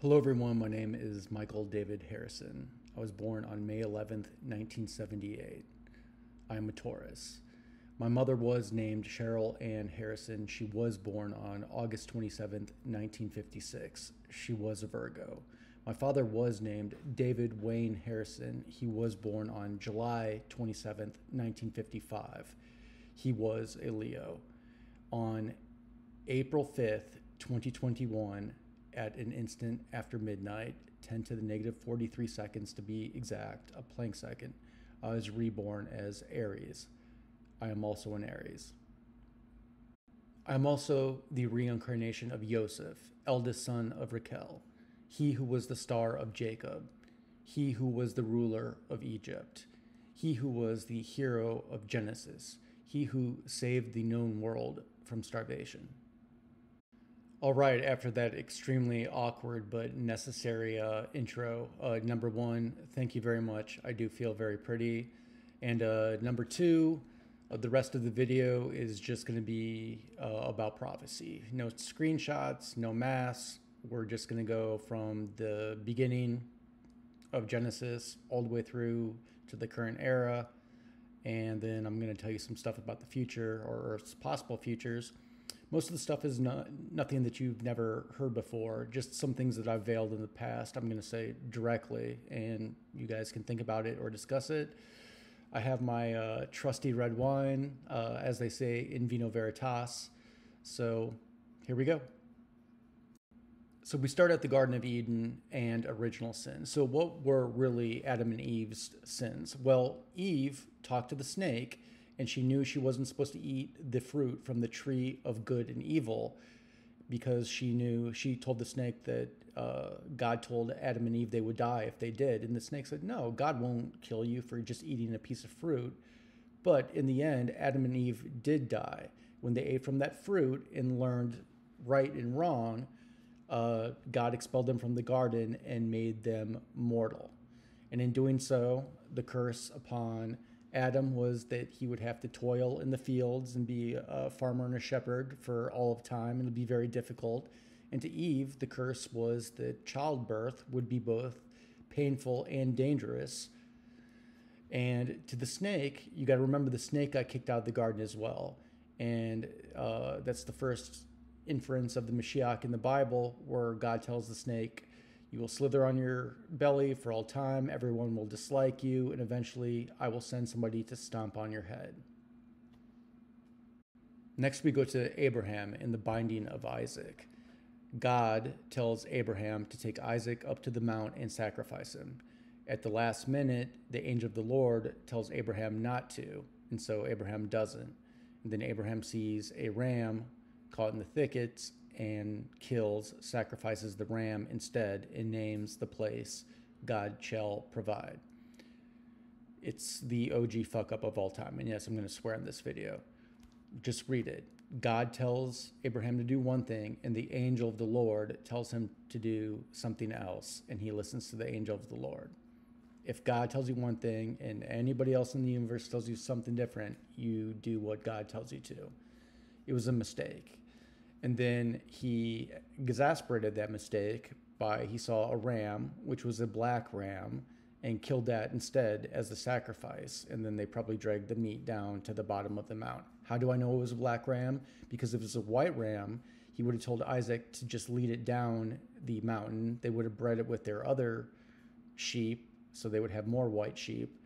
Hello everyone, my name is Michael David Harrison. I was born on May 11th, 1978. I am a Taurus. My mother was named Cheryl Ann Harrison. She was born on August 27th, 1956. She was a Virgo. My father was named David Wayne Harrison. He was born on July 27th, 1955. He was a Leo. On April 5th, 2021, at an instant after midnight, 10 to the negative 43 seconds to be exact, a Planck second, I was reborn as Aries. I am also an Aries. I am also the reincarnation of Yosef, eldest son of Raquel, he who was the star of Jacob, he who was the ruler of Egypt, he who was the hero of Genesis, he who saved the known world from starvation. All right, after that extremely awkward but necessary intro, number one, thank you very much. I do feel very pretty. And number two, the rest of the video is just going to be about prophecy. No screenshots, no math. We're just going to go from the beginning of Genesis all the way through to the current era. And then I'm going to tell you some stuff about the future or possible futures. Most of the stuff is nothing that you've never heard before, just some things that I've veiled in the past. I'm going to say directly, and you guys can think about it or discuss it. I have my trusty red wine, as they say, in vino veritas. So here we go. So we start at the Garden of Eden and original sin. So what were really Adam and Eve's sins? Well, Eve talked to the snake, and she knew she wasn't supposed to eat the fruit from the tree of good and evil because she told the snake that God told Adam and Eve they would die if they did. And the snake said, no, God won't kill you for just eating a piece of fruit. But in the end, Adam and Eve did die. When they ate from that fruit and learned right and wrong, God expelled them from the garden and made them mortal. And in doing so, the curse upon Adam was that he would have to toil in the fields and be a farmer and a shepherd for all of time, and it would be very difficult. And to Eve, the curse was that childbirth would be both painful and dangerous. And to the snake, you got to remember the snake got kicked out of the garden as well. And that's the first inference of the Mashiach in the Bible, where God tells the snake, you will slither on your belly for all time, everyone will dislike you, and eventually I will send somebody to stomp on your head. Next we go to Abraham and the binding of Isaac. God tells Abraham to take Isaac up to the mount and sacrifice him. At the last minute, the angel of the Lord tells Abraham not to, and so Abraham doesn't. And then Abraham sees a ram caught in the thickets and sacrifices the ram instead, and names the place God shall provide. It's the OG fuck up of all time. And yes, I'm going to swear in this video. Just read it. God tells Abraham to do one thing, and the angel of the Lord tells him to do something else, and he listens to the angel of the Lord. If God tells you one thing and anybody else in the universe tells you something different, you do what God tells you to. It was a mistake. And then he exasperated that mistake he saw a ram, which was a black ram, and killed that instead as the sacrifice. And then they probably dragged the meat down to the bottom of the mount. How do I know it was a black ram? Because if it was a white ram, he would have told Isaac to just lead it down the mountain. They would have bred it with their other sheep, so they would have more white sheep.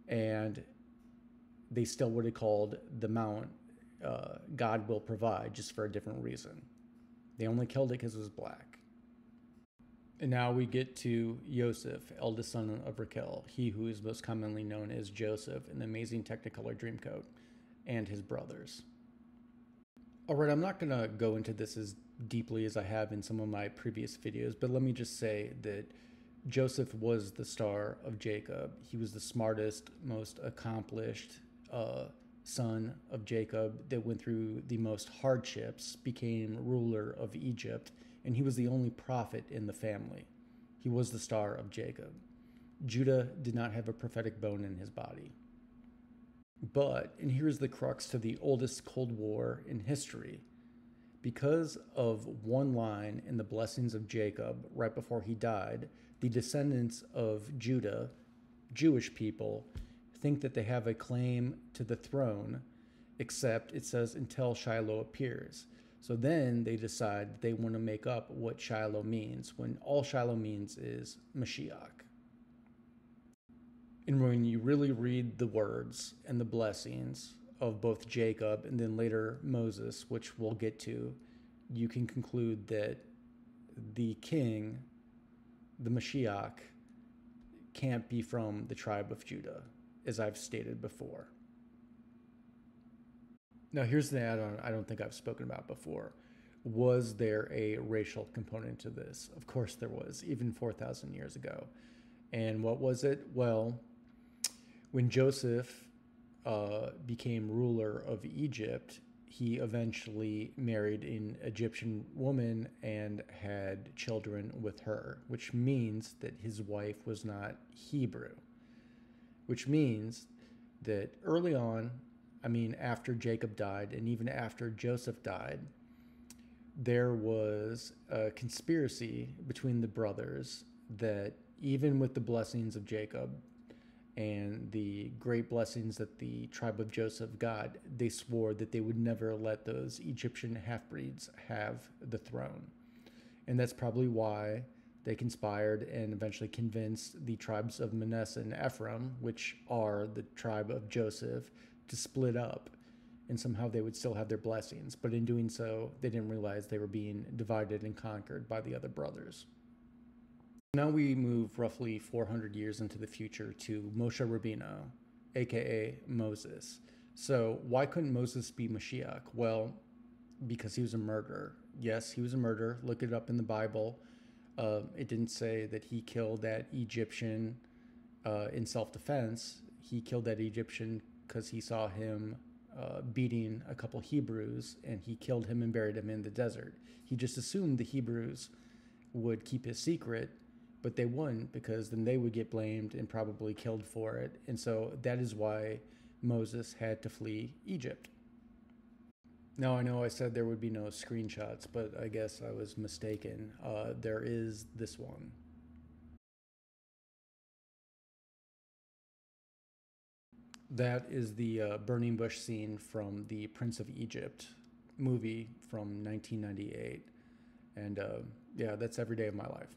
And they still would have called the mount God will provide, just for a different reason. They only killed it because it was black. And now we get to Yosef, eldest son of Raquel, he who is most commonly known as Joseph in the amazing Technicolor Dreamcoat, and his brothers. All right, I'm not going to go into this as deeply as I have in some of my previous videos, but let me just say that Joseph was the star of Jacob. He was the smartest, most accomplished son of Jacob that went through the most hardships, became ruler of Egypt, and he was the only prophet in the family. He was the star of Jacob. Judah did not have a prophetic bone in his body. But, and here's the crux to the oldest Cold War in history, Because of one line in the blessings of Jacob right before he died, the descendants of Judah, Jewish people, think that they have a claim to the throne, except it says until Shiloh appears. So then they decide they want to make up what Shiloh means, when all Shiloh means is Mashiach. And when you really read the words and the blessings of both Jacob and then later Moses, which we'll get to, you can conclude that the king, the Mashiach, can't be from the tribe of Judah, as I've stated before. Now, here's the add-on I don't think I've spoken about before. Was there a racial component to this? Of course there was, even 4,000 years ago. And what was it? Well, when Joseph became ruler of Egypt, he eventually married an Egyptian woman and had children with her, which means that his wife was not Hebrew, which means that early on, after Jacob died and even after Joseph died, there was a conspiracy between the brothers that even with the blessings of Jacob and the great blessings that the tribe of Joseph got, they swore that they would never let those Egyptian half-breeds have the throne. And that's probably why they conspired and eventually convinced the tribes of Manasseh and Ephraim, which are the tribe of Joseph, to split up. And somehow they would still have their blessings. But in doing so, they didn't realize they were being divided and conquered by the other brothers. Now we move roughly 400 years into the future to Moshe Rabbeinu, aka Moses. So why couldn't Moses be Mashiach? Well, because he was a murderer. Yes, he was a murderer. Look it up in the Bible. It didn't say that he killed that Egyptian in self-defense. He killed that Egyptian because he saw him beating a couple Hebrews, and he killed him and buried him in the desert. He just assumed the Hebrews would keep his secret, but they wouldn't, because then they would get blamed and probably killed for it. And so that is why Moses had to flee Egypt. Now, I know I said there would be no screenshots, but I guess I was mistaken. There is this one. That is the burning bush scene from the Prince of Egypt movie from 1998. And yeah, that's every day of my life.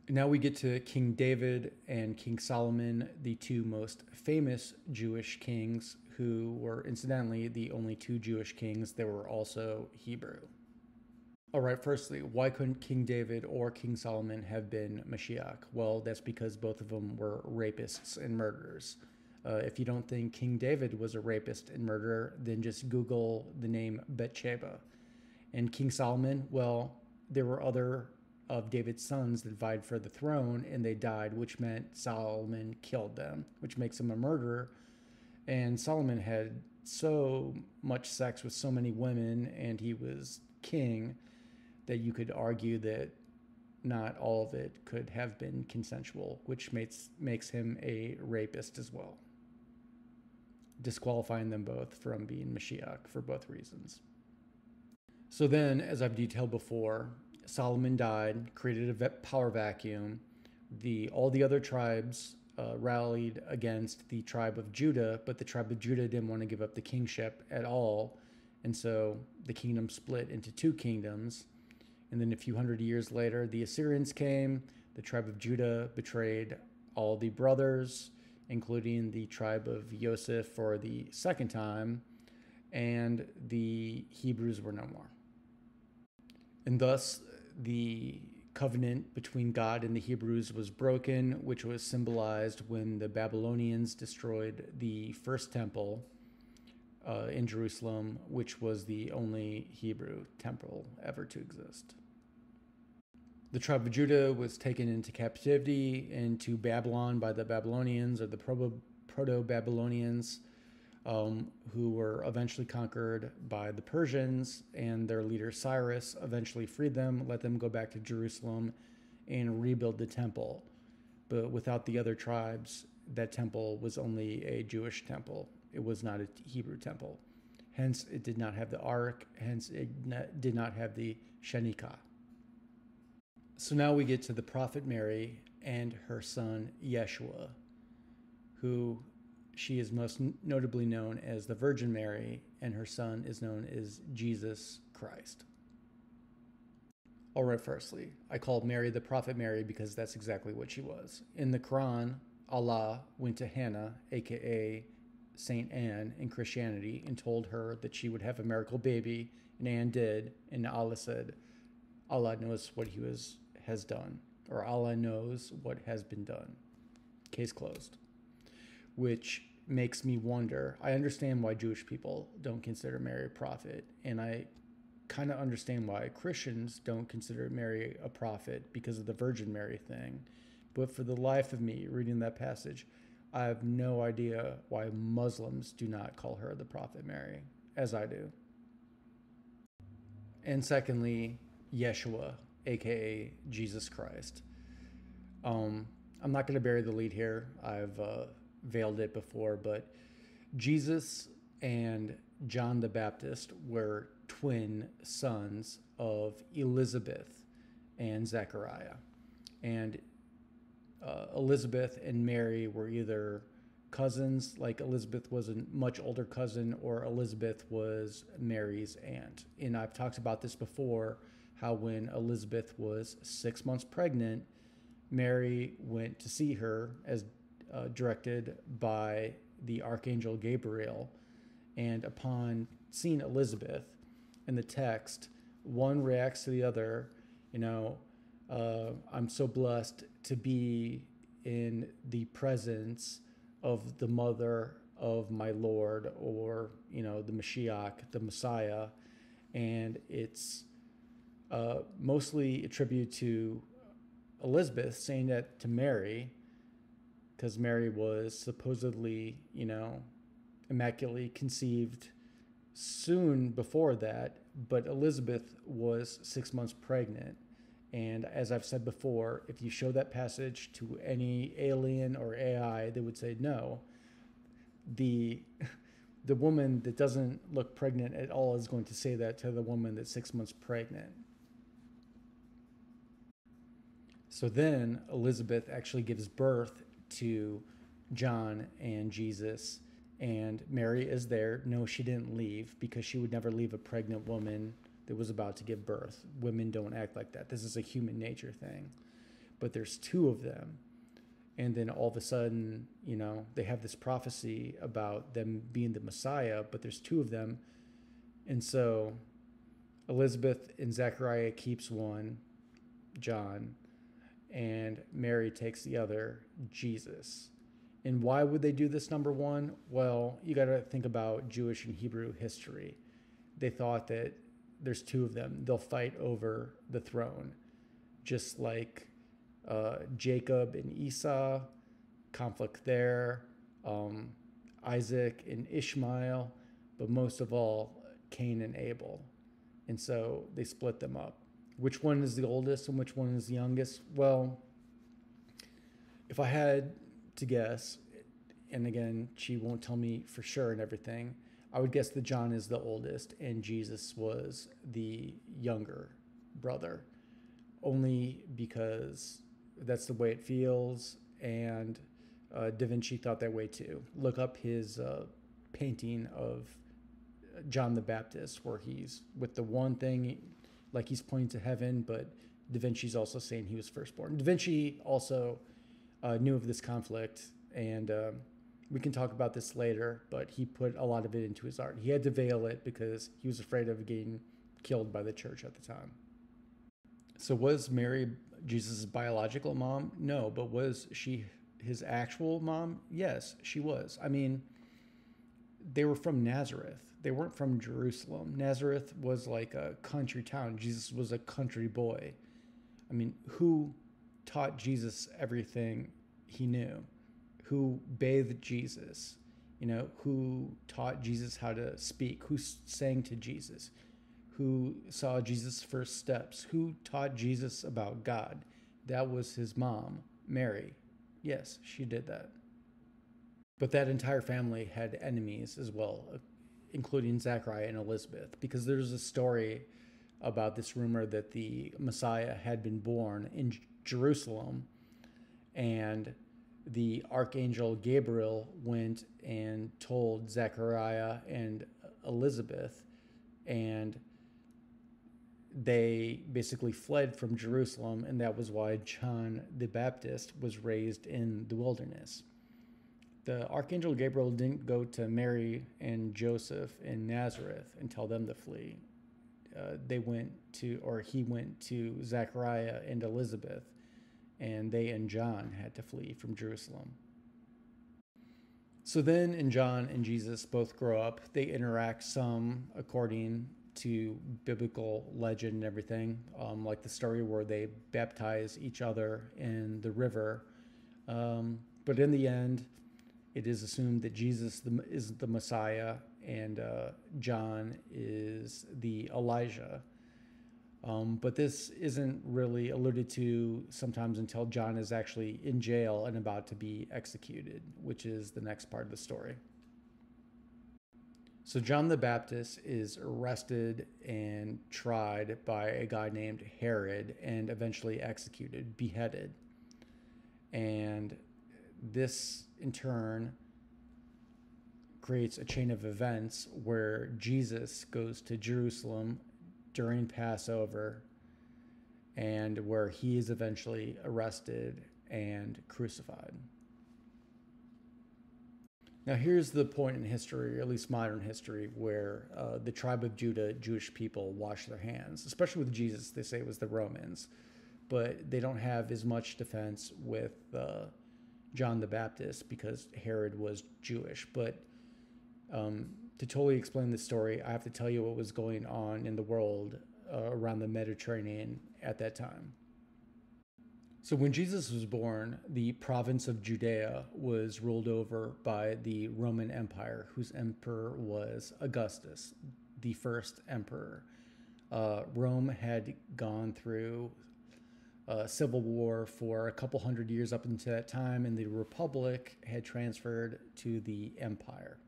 Now we get to King David and King Solomon, the two most famous Jewish kings, who were incidentally the only two Jewish kings that were also Hebrew. All right, firstly, why couldn't King David or King Solomon have been Mashiach? Well, that's because both of them were rapists and murderers. If you don't think King David was a rapist and murderer, then just Google the name Bathsheba. And King Solomon, well, there were other of David's sons that vied for the throne, and they died, which meant Solomon killed them, which makes him a murderer. And Solomon had so much sex with so many women, and he was king, that you could argue that not all of it could have been consensual, which makes him a rapist as well, disqualifying them both from being Mashiach for both reasons. So then, as I've detailed before, Solomon died, created a power vacuum. All the other tribes rallied against the tribe of Judah, but the tribe of Judah didn't want to give up the kingship at all. And so the kingdom split into two kingdoms. And then a few hundred years later, the Assyrians came. The tribe of Judah betrayed all the brothers, including the tribe of Yosef for the second time, and the Hebrews were no more. And thus, the covenant between God and the Hebrews was broken, which was symbolized when the Babylonians destroyed the first temple in Jerusalem, which was the only Hebrew temple ever to exist. The tribe of Judah was taken into captivity into Babylon by the Babylonians, or the Proto-Babylonians, who were eventually conquered by the Persians, and their leader Cyrus eventually freed them, let them go back to Jerusalem and rebuild the temple. But without the other tribes, that temple was only a Jewish temple. It was not a Hebrew temple. Hence, it did not have the ark. Hence, it did not have the Shenikah. So now we get to the prophet Mary and her son Yeshua, who she is most notably known as the Virgin Mary, and her son is known as Jesus Christ. All right, firstly, I called Mary the prophet Mary because that's exactly what she was. In the Quran, Allah went to Hannah, aka Saint Anne, in Christianity and told her that she would have a miracle baby, and Anne did, and Allah said, Allah knows what has done, or Allah knows what has been done. Case closed. Which makes me wonder. I understand why Jewish people don't consider Mary a prophet, and I kind of understand why Christians don't consider Mary a prophet because of the Virgin Mary thing. But for the life of me, reading that passage, I have no idea why Muslims do not call her the prophet Mary, as I do. And secondly, Yeshua, aka Jesus Christ. I'm not going to bury the lead here. I've veiled it before, but Jesus and John the Baptist were twin sons of Elizabeth and Zechariah. And Elizabeth and Mary were either cousins, like Elizabeth was a much older cousin, or Elizabeth was Mary's aunt. And I've talked about this before, how when Elizabeth was 6 months pregnant, Mary went to see her as directed by the Archangel Gabriel. And upon seeing Elizabeth in the text, one reacts to the other, I'm so blessed to be in the presence of the mother of my Lord, or, the Mashiach, the Messiah. And it's mostly attributed to Elizabeth saying that to Mary, because Mary was supposedly, immaculately conceived soon before that, but Elizabeth was 6 months pregnant. And as I've said before, if you show that passage to any alien or AI, they would say, no, the woman that doesn't look pregnant at all is going to say that to the woman that's 6 months pregnant. So then Elizabeth actually gives birth to John and Jesus, and Mary is there. No, she didn't leave, because she would never leave a pregnant woman that was about to give birth. Women don't act like that. This is a human nature thing. But there's two of them. And then all of a sudden, they have this prophecy about them being the Messiah, but there's two of them. And so Elizabeth and Zechariah keeps one, John, and Mary takes the other, Jesus. And why would they do this, number one? Well, you got to think about Jewish and Hebrew history. They thought that there's two of them. They'll fight over the throne, just like Jacob and Esau, conflict there, Isaac and Ishmael, but most of all, Cain and Abel. And so they split them up. Which one is the oldest and which one is the youngest? Well, if I had to guess, and again, she won't tell me for sure and everything, I would guess that John is the oldest and Jesus was the younger brother, only because that's the way it feels, and Da Vinci thought that way too. Look up his painting of John the Baptist, where he's with the one thing, like he's pointing to heaven, but Da Vinci's also saying he was firstborn. Da Vinci also knew of this conflict, and we can talk about this later, but he put a lot of it into his art. He had to veil it because he was afraid of getting killed by the church at the time. So was Mary Jesus' biological mom? No, but was she his actual mom? Yes, she was. I mean, they were from Nazareth. They weren't from Jerusalem. Nazareth was like a country town. Jesus was a country boy. I mean, who taught Jesus everything he knew? Who bathed Jesus? Who taught Jesus how to speak? Who sang to Jesus? Who saw Jesus' first steps? Who taught Jesus about God? That was his mom, Mary. Yes, she did that. But that entire family had enemies as well. including Zechariah and Elizabeth, because there's a story about this rumor that the Messiah had been born in Jerusalem, and the archangel Gabriel went and told Zechariah and Elizabeth, and they basically fled from Jerusalem, and that was why John the Baptist was raised in the wilderness. The archangel Gabriel didn't go to Mary and Joseph in Nazareth and tell them to flee. He went to Zechariah and Elizabeth, and they and John had to flee from Jerusalem. So then, and John and Jesus both grow up. They interact some according to biblical legend and everything, like the story where they baptize each other in the river. But in the end, it is assumed that Jesus is the Messiah, and John is the Elijah. But this isn't really alluded to sometimes until John is actually in jail and about to be executed, which is the next part of the story. So John the Baptist is arrested and tried by a guy named Herod and eventually executed, beheaded. And this, in turn, creates a chain of events where Jesus goes to Jerusalem during Passover, and where he is eventually arrested and crucified. Now here's the point in history, or at least modern history, where the tribe of Judah, Jewish people, wash their hands. Especially with Jesus, they say it was the Romans, but they don't have as much defense with John the Baptist because Herod was Jewish. But to totally explain this story, I have to tell you what was going on in the world around the Mediterranean at that time. So when Jesus was born, the province of Judea was ruled over by the Roman Empire, whose emperor was Augustus, the first emperor. Rome had gone through a civil war for a couple hundred years up until that time, and the Republic had transferred to the empire.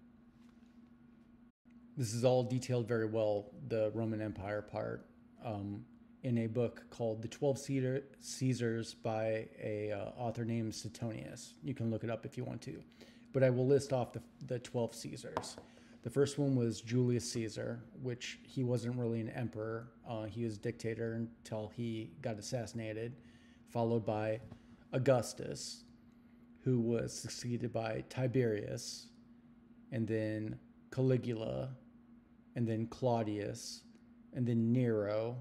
This is all detailed very well, the Roman Empire part, in a book called The 12 Caesars by a author named Suetonius. You can look it up if you want to. But I will list off the 12 Caesars. The first one was Julius Caesar, which he wasn't really an emperor. He was dictator until he got assassinated, followed by Augustus, who was succeeded by Tiberius, and then Caligula, and then Claudius, and then Nero,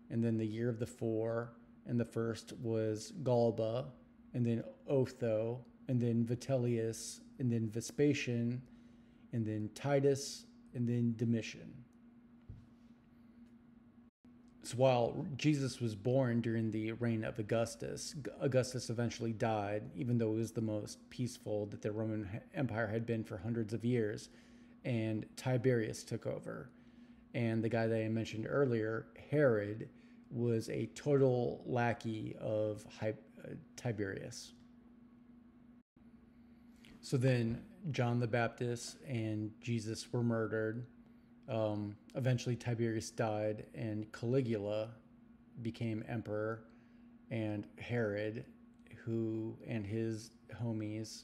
and then the year of the four, and the first was Galba, and then Otho, and then Vitellius, and then Vespasian, and then Titus, and then Domitian. So while Jesus was born during the reign of Augustus, Augustus eventually died, even though it was the most peaceful that the Roman Empire had been for hundreds of years, and Tiberius took over. And the guy that I mentioned earlier, Herod, was a total lackey of Tiberius. So then John the Baptist and Jesus were murdered. Eventually Tiberius died, and Caligula became emperor, and Herod, who and his homies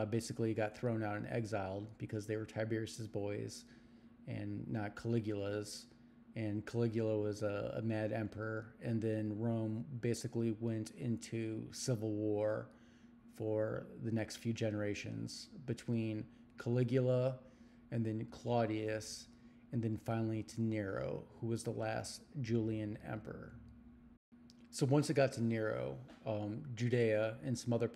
basically got thrown out and exiled because they were Tiberius's boys and not Caligula's. And Caligula was a mad emperor, and then Rome basically went into civil war for the next few generations between Caligula and then Claudius, and then finally to Nero, who was the last Julian emperor. So once it got to Nero, Judea and some other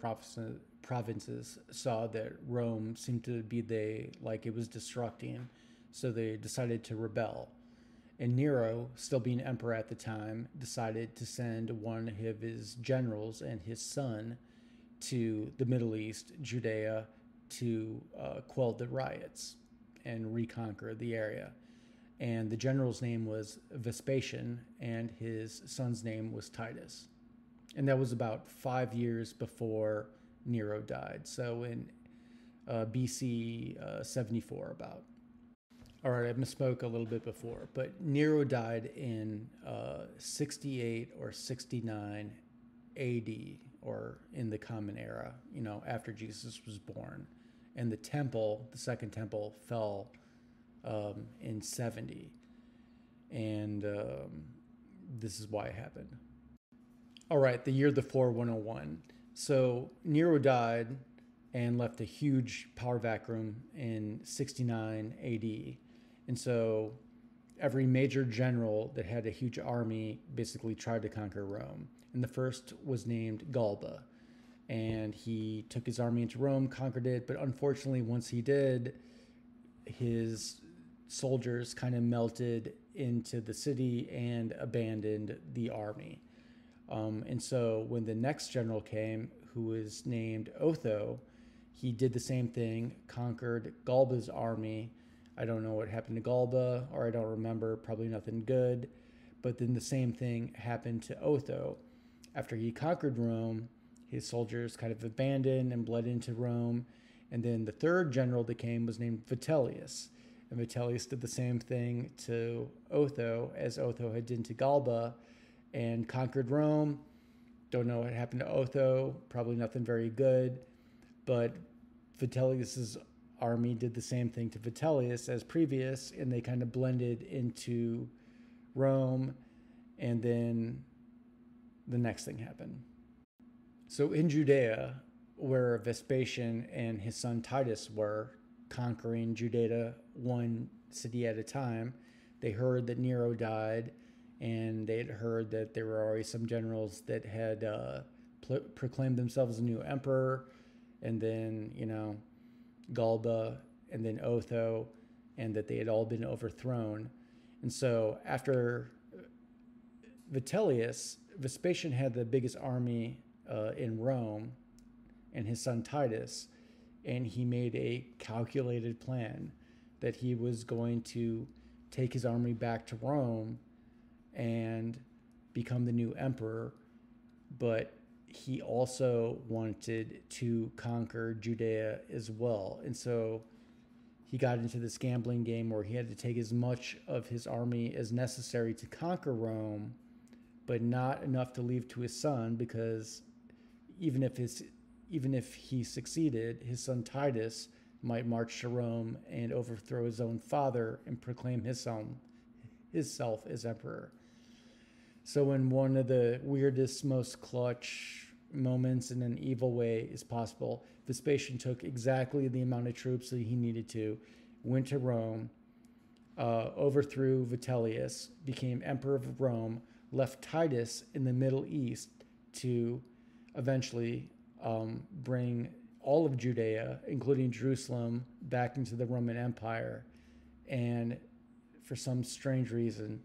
provinces saw that Rome seemed to be it was destructing, so they decided to rebel. And Nero, still being emperor at the time, decided to send one of his generals and his son to the Middle East, Judea, to quell the riots and reconquer the area. And the general's name was Vespasian, and his son's name was Titus. And that was about 5 years before Nero died, so in BC 74 about. All right, I misspoke a little bit before, but Nero died in 68 or 69 AD, or in the Common Era, after Jesus was born. And the temple, the second temple, fell in 70. And this is why it happened. All right, the year the 4101. So Nero died and left a huge power vacuum in 69 AD. And so every major general that had a huge army basically tried to conquer Rome. And the first was named Galba. And he took his army into Rome, conquered it. But unfortunately, once he did, his soldiers kind of melted into the city and abandoned the army. And so when the next general came, who was named Otho, he did the same thing, conquered Galba's army. I don't know what happened to Galba, or I don't remember, probably nothing good. But then the same thing happened to Otho. After he conquered Rome, his soldiers kind of abandoned and bled into Rome. And then the third general that came was named Vitellius. And Vitellius did the same thing to Otho as Otho had done to Galba, and conquered Rome. Don't know what happened to Otho, probably nothing very good. But Vitellius's army did the same thing to Vitellius as previous, and they kind of blended into Rome. And then the next thing happened. So in Judea, where Vespasian and his son Titus were conquering Judea one city at a time, they heard that Nero died, and they had heard that there were already some generals that had proclaimed themselves a new emperor, and then, Galba, and then Otho, and that they had all been overthrown. And so after Vitellius, Vespasian had the biggest army in Rome, and his son Titus, and he made a calculated plan that he was going to take his army back to Rome and become the new emperor, but he also wanted to conquer Judea as well. And so he got into this gambling game where he had to take as much of his army as necessary to conquer Rome, but not enough to leave to his son, because even if he succeeded, his son Titus might march to Rome and overthrow his own father and proclaim himself as emperor. So in one of the weirdest, most clutch moments in an evil way is possible, Vespasian took exactly the amount of troops that he needed to, went to Rome, overthrew Vitellius, became emperor of Rome, left Titus in the Middle East to eventually bring all of Judea, including Jerusalem, back into the Roman Empire. And for some strange reason,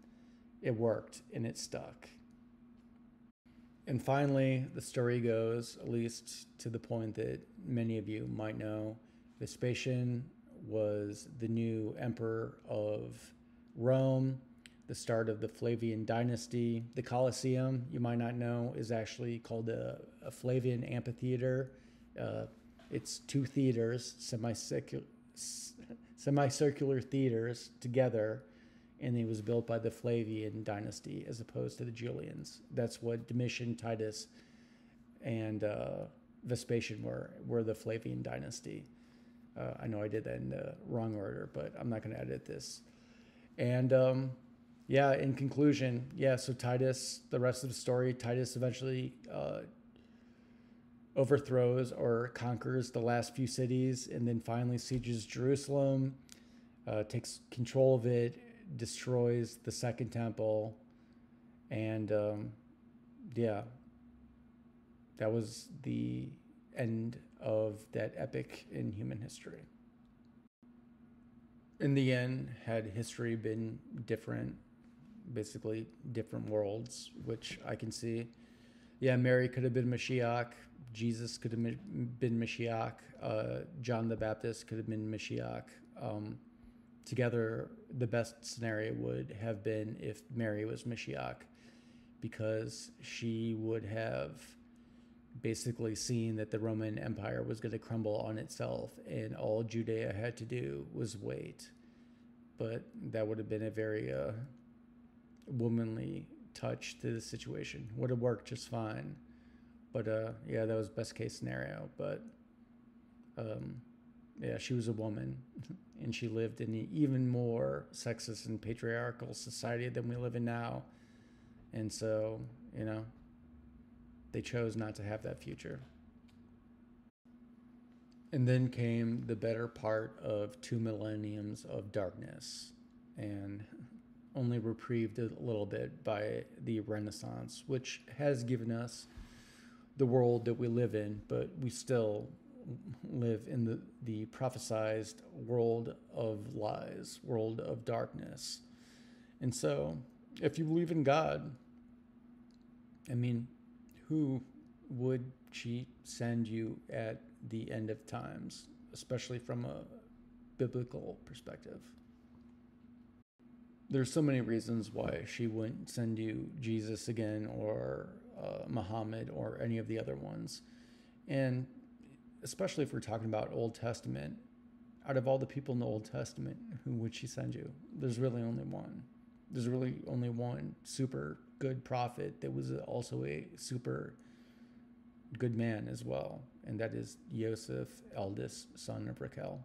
it worked and it stuck. And finally, the story goes, at least to the point that many of you might know, Vespasian was the new emperor of Rome, the start of the Flavian dynasty. The Colosseum, you might not know, is actually called a Flavian amphitheater. It's two theaters, semicircular theaters together, and it was built by the Flavian dynasty as opposed to the Julians. That's what Domitian, Titus, and Vespasian were the Flavian dynasty. I know I did that in the wrong order, but I'm not going to edit this. And in conclusion, so Titus, the rest of the story, Titus eventually overthrows or conquers the last few cities, and then finally sieges Jerusalem, takes control of it, destroys the second temple, and that was the end of that epic in human history. In the end, had history been different, basically different worlds, which I can see. Mary could have been Mashiach, Jesus could have been Mashiach, John the Baptist could have been Mashiach. Together, the best scenario would have been if Mary was Mashiach, because she would have basically seen that the Roman Empire was going to crumble on itself, and all Judea had to do was wait. but that would have been a very womanly touch to the situation. Would have worked just fine. But yeah, that was best case scenario. But yeah, she was a woman, and she lived in an even more sexist and patriarchal society than we live in now. And so, they chose not to have that future. And then came the better part of 2 millenniums of darkness, and only reprieved a little bit by the Renaissance, which has given us the world that we live in, but we still live in the prophesized world of lies, world of darkness. And so, if you believe in God, I mean, who would she send you at the end of times, especially from a biblical perspective? There's so many reasons why she wouldn't send you Jesus again, or Muhammad, or any of the other ones. And especially if we're talking about Old Testament, out of all the people in the Old Testament, who would she send you? There's really only one. There's really only one super good prophet that was also a super good man as well, and that is Yosef, eldest son of Raquel.